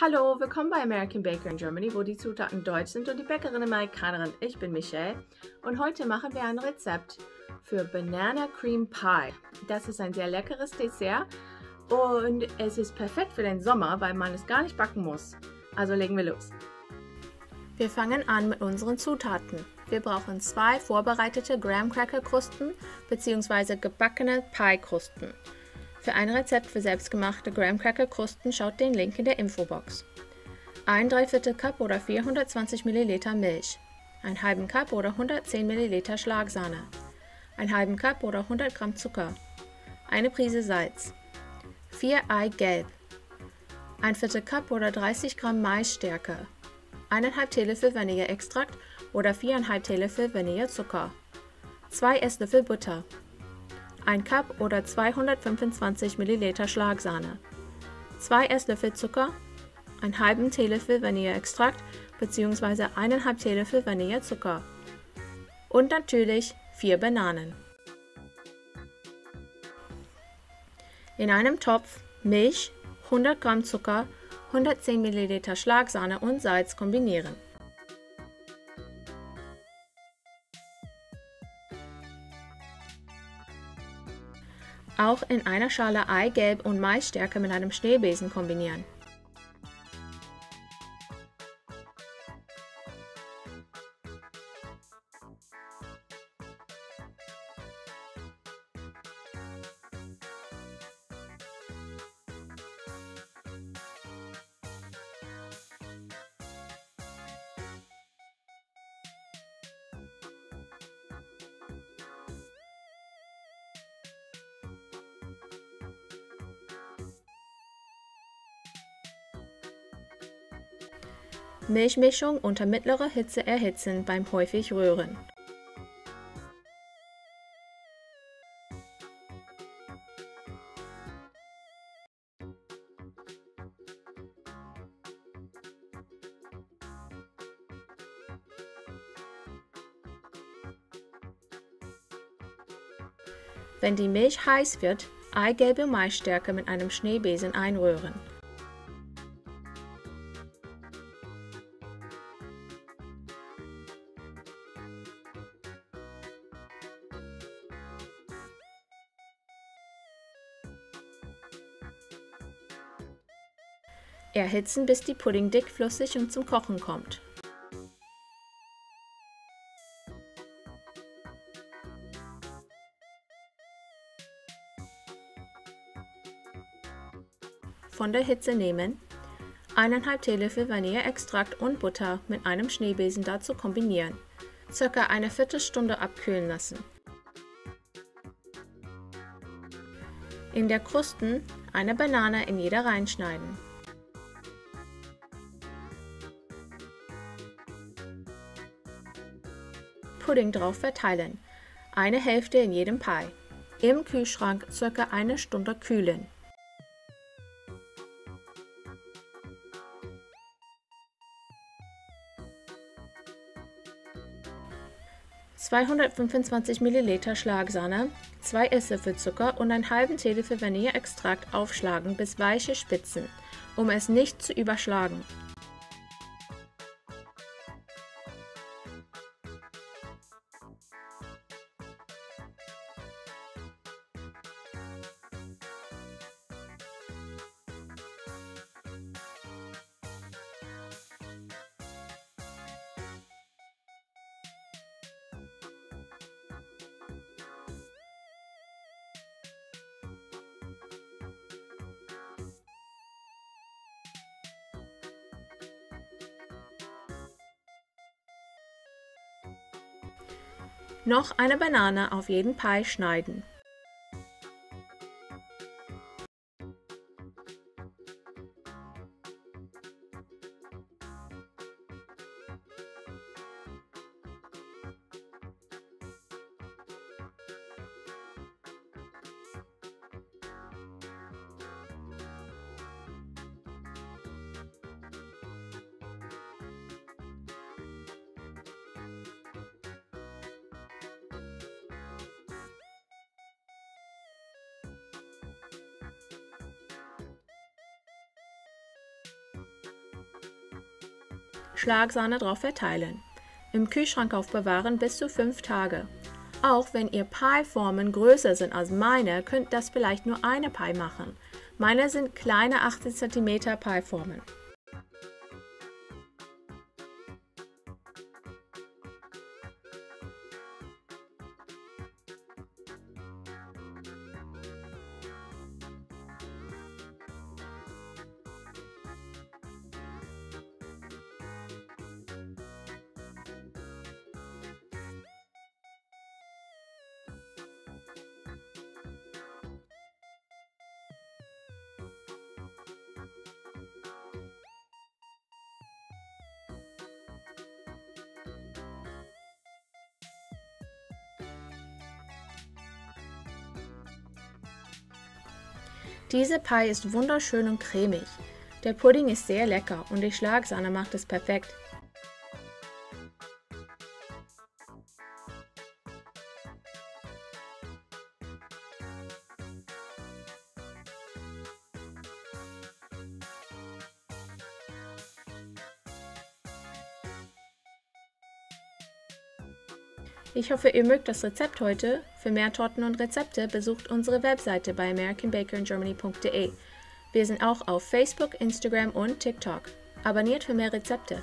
Hallo, willkommen bei American Baker in Germany, wo die Zutaten deutsch sind und die Bäckerin Amerikanerin. Ich bin Michelle und heute machen wir ein Rezept für Banana Cream Pie. Das ist ein sehr leckeres Dessert und es ist perfekt für den Sommer, weil man es gar nicht backen muss. Also legen wir los. Wir fangen an mit unseren Zutaten. Wir brauchen 2 vorbereitete Graham Cracker Krusten bzw. gebackene Pie-Krusten. Für ein Rezept für selbstgemachte Graham Cracker Krusten schaut den Link in der Infobox. 1¾ Cup oder 420 ml Milch, 1/2 Cup oder 110 ml Schlagsahne, 1/2 Cup oder 100 Gramm Zucker, eine Prise Salz, 4 Eigelb, 1/4 Cup oder 30 Gramm Maisstärke, 1,5 Teelöffel Vanilleextrakt oder 4,5 Teelöffel Vanillezucker, 2 Esslöffel Butter, 1 Cup oder 225 ml Schlagsahne, 2 Esslöffel Zucker, einen halben Teelöffel Vanilleextrakt bzw. 1,5 Teelöffel Vanillezucker und natürlich 4 Bananen. In einem Topf Milch, 100 Gramm Zucker, 110 ml Schlagsahne und Salz kombinieren. Auch in einer Schale Eigelb und Maisstärke mit einem Schneebesen kombinieren. Milchmischung unter mittlerer Hitze erhitzen beim häufig Rühren. Wenn die Milch heiß wird, Eigelbe Maisstärke mit einem Schneebesen einrühren. Erhitzen, bis die Pudding dickflüssig und zum Kochen kommt. Von der Hitze nehmen, 1,5 Teelöffel Vanilleextrakt und Butter mit einem Schneebesen dazu kombinieren, ca. eine Viertelstunde abkühlen lassen. In der Krusten eine Banane in jeder reinschneiden. Pudding drauf verteilen, eine Hälfte in jedem Pie. Im Kühlschrank ca. eine Stunde kühlen. (225 ml Schlagsahne, 2 Esslöffel Zucker und einen halben Teelöffel Vanilleextrakt aufschlagen bis weiche Spitzen, um es nicht zu überschlagen. Noch eine Banane auf jeden Pie schneiden. Schlagsahne drauf verteilen. Im Kühlschrank aufbewahren bis zu 5 Tage. Auch wenn Ihr Pie-Formen größer sind als meine, könnt das vielleicht nur eine Pie machen. Meine sind kleine 80 cm Pie-Formen. Diese Pie ist wunderschön und cremig. Der Pudding ist sehr lecker und die Schlagsahne macht es perfekt. Ich hoffe, ihr mögt das Rezept heute. Für mehr Torten und Rezepte besucht unsere Webseite bei americanbakeringermany.de. Wir sind auch auf Facebook, Instagram und TikTok. Abonniert für mehr Rezepte.